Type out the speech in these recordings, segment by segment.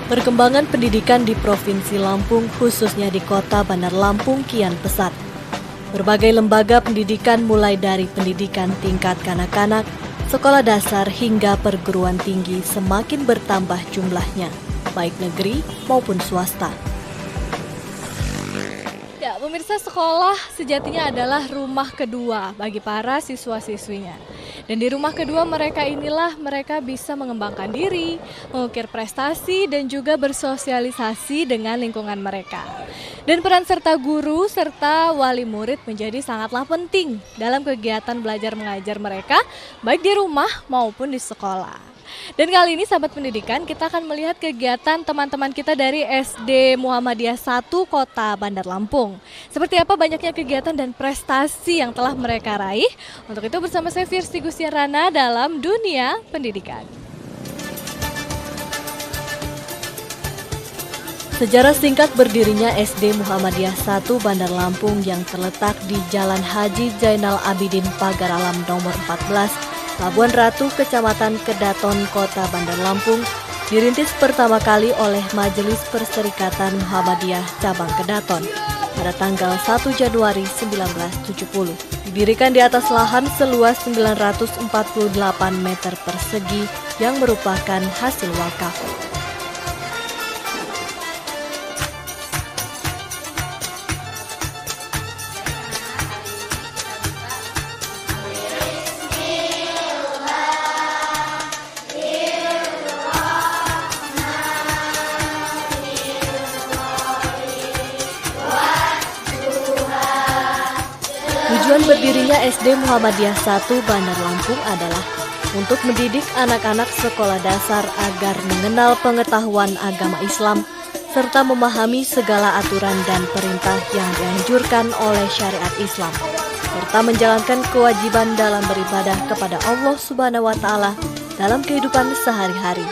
Perkembangan pendidikan di Provinsi Lampung, khususnya di Kota Bandar Lampung, kian pesat. Berbagai lembaga pendidikan mulai dari pendidikan tingkat kanak-kanak, sekolah dasar hingga perguruan tinggi semakin bertambah jumlahnya, baik negeri maupun swasta. Ya, pemirsa, sekolah sejatinya adalah rumah kedua bagi para siswa-siswinya. Dan di rumah kedua mereka inilah mereka bisa mengembangkan diri, mengukir prestasi, dan juga bersosialisasi dengan lingkungan mereka. Dan peran serta guru serta wali murid menjadi sangatlah penting dalam kegiatan belajar mengajar mereka, baik di rumah maupun di sekolah. Dan kali ini sahabat pendidikan, kita akan melihat kegiatan teman-teman kita dari SD Muhammadiyah 1 Kota Bandar Lampung. Seperti apa banyaknya kegiatan dan prestasi yang telah mereka raih. Untuk itu bersama saya Firsti Gustiarana dalam Dunia Pendidikan. Sejarah singkat berdirinya SD Muhammadiyah 1 Bandar Lampung yang terletak di Jalan Haji Zainal Abidin Pagar Alam nomor 14, Labuan Ratu, Kecamatan Kedaton, Kota Bandar Lampung, dirintis pertama kali oleh Majelis Perserikatan Muhammadiyah Cabang Kedaton pada tanggal 1 Januari 1970. Didirikan di atas lahan seluas 948 meter persegi yang merupakan hasil wakaf. Tujuan berdirinya SD Muhammadiyah 1 Bandar Lampung adalah untuk mendidik anak-anak sekolah dasar agar mengenal pengetahuan agama Islam serta memahami segala aturan dan perintah yang dianjurkan oleh syariat Islam serta menjalankan kewajiban dalam beribadah kepada Allah Subhanahu wa Ta'ala dalam kehidupan sehari-hari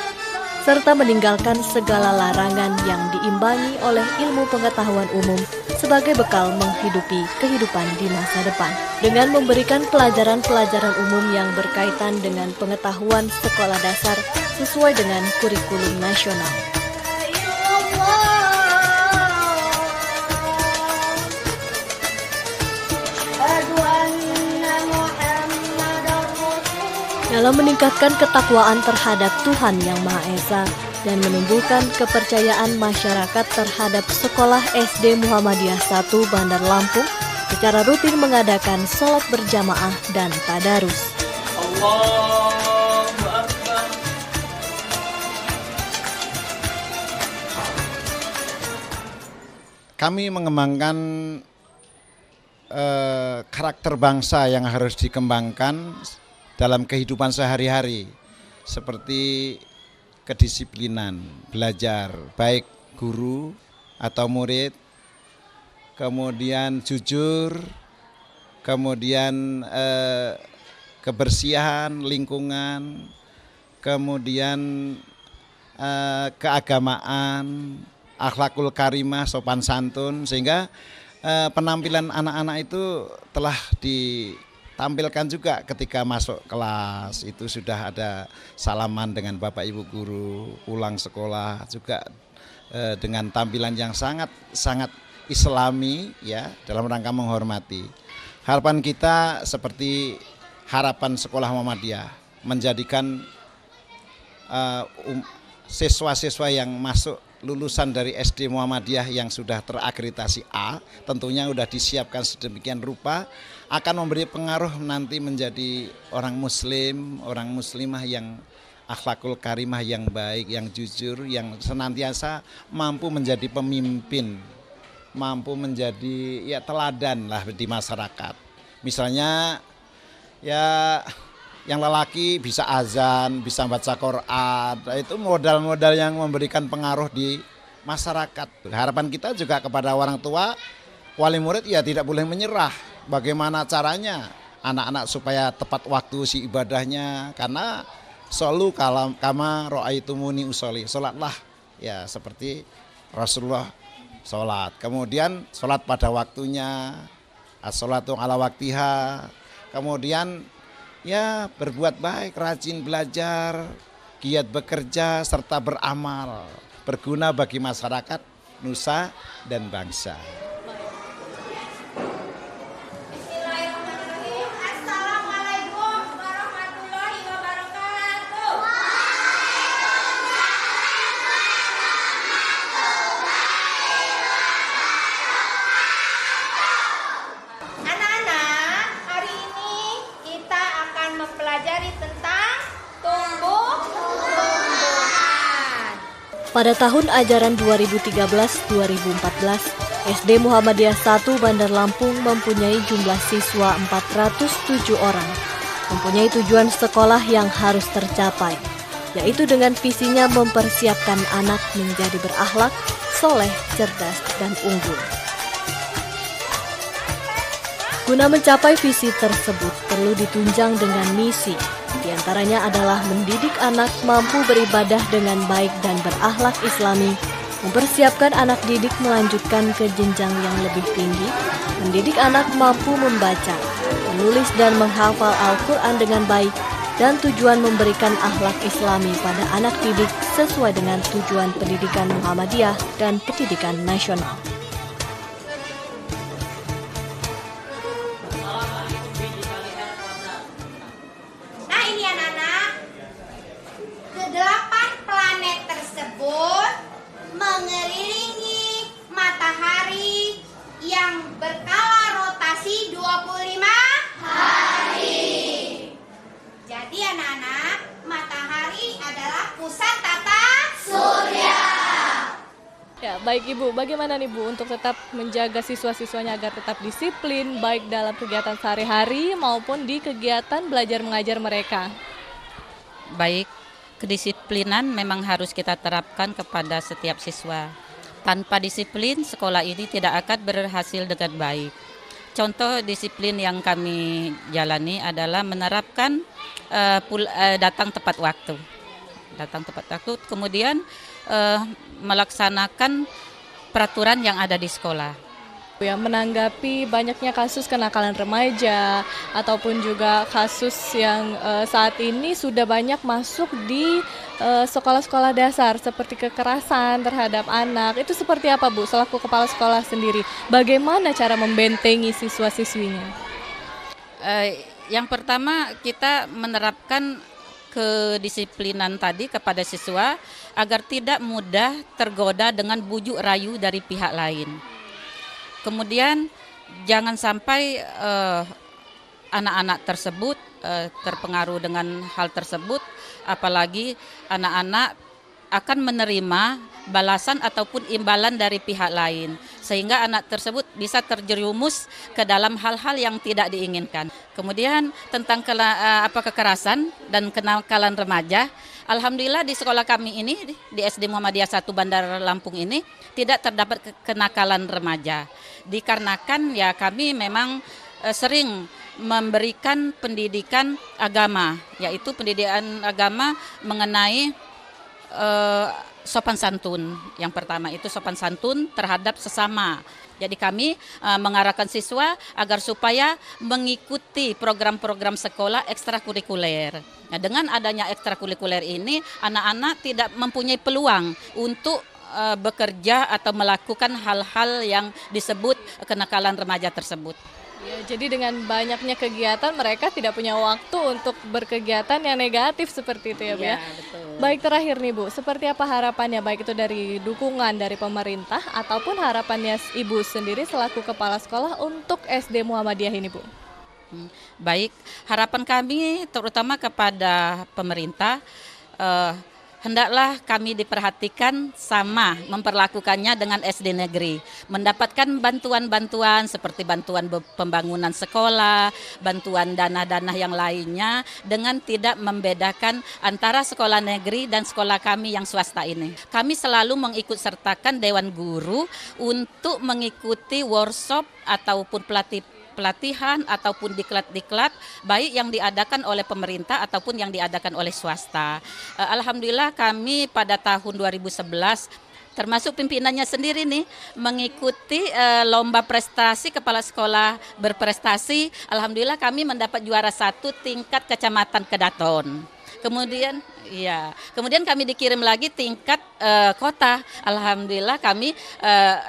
serta meninggalkan segala larangan yang diimbangi oleh ilmu pengetahuan umum sebagai bekal menghidupi kehidupan di masa depan. Dengan memberikan pelajaran-pelajaran umum yang berkaitan dengan pengetahuan sekolah dasar sesuai dengan kurikulum nasional. Dalam meningkatkan ketakwaan terhadap Tuhan Yang Maha Esa dan menumbuhkan kepercayaan masyarakat terhadap sekolah SD Muhammadiyah 1 Bandar Lampung secara rutin mengadakan sholat berjamaah dan tadarus. Allahu Akbar. Kami mengembangkan karakter bangsa yang harus dikembangkan dalam kehidupan sehari-hari, seperti kedisiplinan, belajar, baik guru atau murid, kemudian jujur, kemudian kebersihan lingkungan, kemudian keagamaan, akhlakul karimah, sopan santun, sehingga penampilan anak-anak itu telah ditampilkan juga ketika masuk kelas. Itu sudah ada salaman dengan Bapak Ibu guru, pulang sekolah juga dengan tampilan yang sangat islami ya, dalam rangka menghormati. Harapan kita seperti harapan sekolah Muhammadiyah, menjadikan siswa-siswa yang masuk lulusan dari SD Muhammadiyah yang sudah terakreditasi A, tentunya sudah disiapkan sedemikian rupa, akan memberi pengaruh nanti menjadi orang muslim, orang muslimah yang akhlakul karimah, yang baik, yang jujur, yang senantiasa mampu menjadi pemimpin, mampu menjadi ya teladan lah di masyarakat. Misalnya ya yang lelaki bisa azan, bisa baca Quran, itu modal-modal yang memberikan pengaruh di masyarakat. Harapan kita juga kepada orang tua, wali murid ya tidak boleh menyerah. Bagaimana caranya anak-anak supaya tepat waktu si ibadahnya, karena solu kama ro'aitumuni usolli, sholatlah ya seperti Rasulullah sholat. Kemudian sholat pada waktunya, as-sholatu ala waktiha. Kemudian ya berbuat baik, rajin belajar, giat bekerja serta beramal. berguna bagi masyarakat, nusa, dan bangsa. Assalamualaikum warahmatullahi wabarakatuh. Anak-anak, hari ini kita akan mempelajari tentang tumbuh-tumbuhan. Pada tahun ajaran 2013-2014, SD Muhammadiyah 1 Bandar Lampung mempunyai jumlah siswa 407 orang. Mempunyai tujuan sekolah yang harus tercapai, yaitu dengan visinya mempersiapkan anak menjadi berakhlak, soleh, cerdas, dan unggul. Guna mencapai visi tersebut perlu ditunjang dengan misi. Di antaranya adalah mendidik anak mampu beribadah dengan baik dan berakhlak Islami, mempersiapkan anak didik melanjutkan ke jenjang yang lebih tinggi, mendidik anak mampu membaca, menulis dan menghafal Al-Quran dengan baik, dan tujuan memberikan akhlak Islami pada anak didik sesuai dengan tujuan pendidikan Muhammadiyah dan pendidikan nasional. Nah ini anak-anak, kedelapan planet tersebut mengelilingi matahari yang berkala rotasi 25 hari. Jadi anak-anak, matahari adalah pusat tata surya. Ya, baik Ibu, bagaimana nih Bu untuk tetap menjaga siswa-siswanya agar tetap disiplin baik dalam kegiatan sehari-hari maupun di kegiatan belajar mengajar mereka? Baik, kedisiplinan memang harus kita terapkan kepada setiap siswa. Tanpa disiplin, sekolah ini tidak akan berhasil dengan baik. Contoh disiplin yang kami jalani adalah menerapkan datang tepat waktu. Kemudian melaksanakan peraturan yang ada di sekolah. Ya, menanggapi banyaknya kasus kenakalan remaja ataupun juga kasus yang saat ini sudah banyak masuk di sekolah-sekolah dasar seperti kekerasan terhadap anak, itu seperti apa Bu selaku kepala sekolah sendiri? Bagaimana cara membentengi siswa-siswinya? Yang pertama kita menerapkan kedisiplinan tadi kepada siswa agar tidak mudah tergoda dengan bujuk rayu dari pihak lain. Kemudian jangan sampai anak-anak tersebut terpengaruh dengan hal tersebut, apalagi anak-anak akan menerima balasan ataupun imbalan dari pihak lain, sehingga anak tersebut bisa terjerumus ke dalam hal-hal yang tidak diinginkan. Kemudian tentang kekerasan dan kenakalan remaja, alhamdulillah di sekolah kami ini, di SD Muhammadiyah 1 Bandar Lampung ini tidak terdapat kenakalan remaja. Dikarenakan ya kami memang sering memberikan pendidikan agama, yaitu pendidikan agama mengenai sopan santun. Yang pertama itu sopan santun terhadap sesama. Jadi kami mengarahkan siswa agar supaya mengikuti program-program sekolah ekstrakurikuler. Nah, dengan adanya ekstrakurikuler ini, anak-anak tidak mempunyai peluang untuk bekerja atau melakukan hal-hal yang disebut kenakalan remaja tersebut. Ya, jadi dengan banyaknya kegiatan mereka tidak punya waktu untuk berkegiatan yang negatif seperti itu ya Bu ya. Betul. Baik, terakhir nih Bu, seperti apa harapannya baik itu dari dukungan dari pemerintah ataupun harapannya Ibu sendiri selaku kepala sekolah untuk SD Muhammadiyah ini Bu? Baik, harapan kami terutama kepada pemerintah, hendaklah kami diperhatikan sama memperlakukannya dengan SD negeri. Mendapatkan bantuan-bantuan seperti bantuan pembangunan sekolah, bantuan dana-dana yang lainnya dengan tidak membedakan antara sekolah negeri dan sekolah kami yang swasta ini. Kami selalu mengikut sertakan Dewan Guru untuk mengikuti workshop ataupun pelatihan ataupun diklat-diklat baik yang diadakan oleh pemerintah ataupun yang diadakan oleh swasta. Alhamdulillah kami pada tahun 2011 termasuk pimpinannya sendiri nih mengikuti lomba prestasi kepala sekolah berprestasi. Alhamdulillah kami mendapat juara 1 tingkat Kecamatan Kedaton. Kemudian kami dikirim lagi tingkat kota. Alhamdulillah kami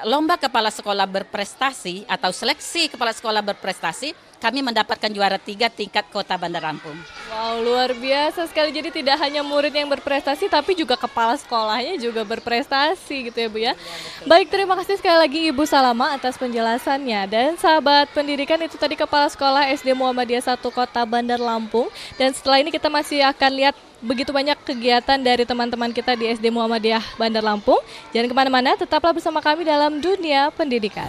lomba kepala sekolah berprestasi atau seleksi kepala sekolah berprestasi, kami mendapatkan juara 3 tingkat kota Bandar Lampung. Wow, luar biasa sekali. Jadi tidak hanya murid yang berprestasi, tapi juga kepala sekolahnya juga berprestasi gitu ya Bu ya. Baik, terima kasih sekali lagi Ibu Salama atas penjelasannya. Dan sahabat pendidikan, itu tadi Kepala Sekolah SD Muhammadiyah 1 Kota Bandar Lampung. Dan setelah ini kita masih akan lihat begitu banyak kegiatan dari teman-teman kita di SD Muhammadiyah Bandar Lampung. Jangan kemana-mana, tetaplah bersama kami dalam Dunia Pendidikan.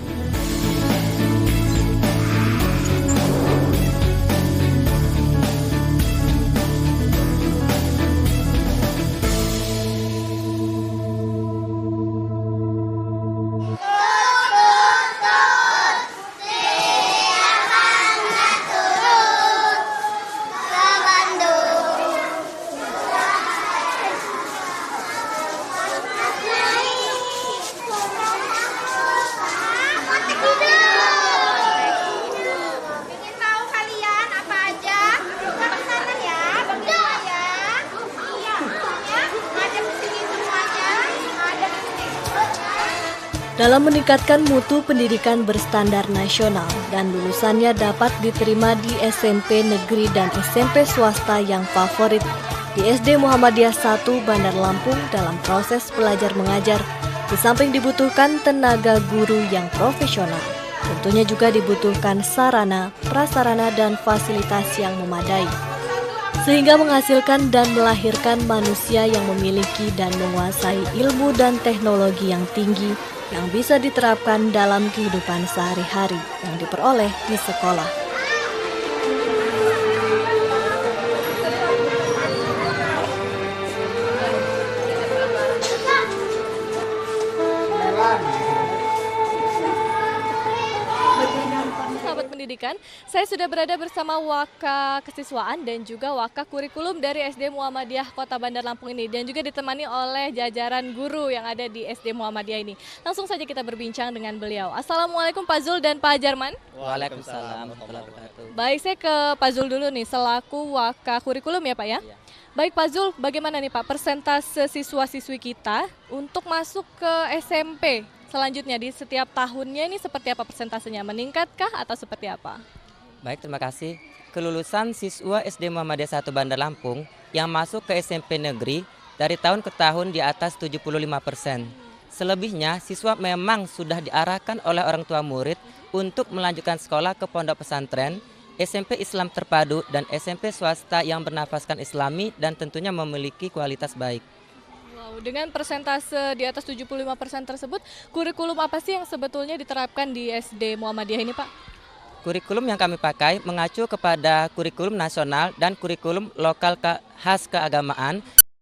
Ingin tahu kalian apa aja? Kita ke sana ya, bagaimana ya? Iya, ya. Ada di sini semuanya. Ada di sini semuanya. Dalam meningkatkan mutu pendidikan berstandar nasional dan lulusannya dapat diterima di SMP negeri dan SMP swasta yang favorit, di SD Muhammadiyah 1 Bandar Lampung dalam proses belajar mengajar, di samping dibutuhkan tenaga guru yang profesional, tentunya juga dibutuhkan sarana, prasarana, dan fasilitas yang memadai, sehingga menghasilkan dan melahirkan manusia yang memiliki dan menguasai ilmu dan teknologi yang tinggi yang bisa diterapkan dalam kehidupan sehari-hari yang diperoleh di sekolah. Sahabat pendidikan, saya sudah berada bersama Waka Kesiswaan dan juga Waka Kurikulum dari SD Muhammadiyah Kota Bandar Lampung ini, dan juga ditemani oleh jajaran guru yang ada di SD Muhammadiyah ini. Langsung saja kita berbincang dengan beliau. Assalamualaikum Pak Zul dan Pak Jarman. Waalaikumsalam warahmatullahi wabarakatuh. Baik, saya ke Pak Zul dulu nih, selaku Waka Kurikulum ya Pak ya. Iya. Baik Pak Zul, bagaimana nih Pak persentase siswa-siswi kita untuk masuk ke SMP selanjutnya di setiap tahunnya ini seperti apa persentasenya? Meningkatkah atau seperti apa? Baik, terima kasih. Kelulusan siswa SD Muhammadiyah 1 Bandar Lampung yang masuk ke SMP negeri dari tahun ke tahun di atas 75%. Selebihnya siswa memang sudah diarahkan oleh orang tua murid untuk melanjutkan sekolah ke pondok pesantren, SMP Islam terpadu, dan SMP swasta yang bernafaskan Islami dan tentunya memiliki kualitas baik. Wow, dengan persentase di atas 75% tersebut, kurikulum apa sih yang sebetulnya diterapkan di SD Muhammadiyah ini Pak? Kurikulum yang kami pakai mengacu kepada kurikulum nasional dan kurikulum lokal khas keagamaan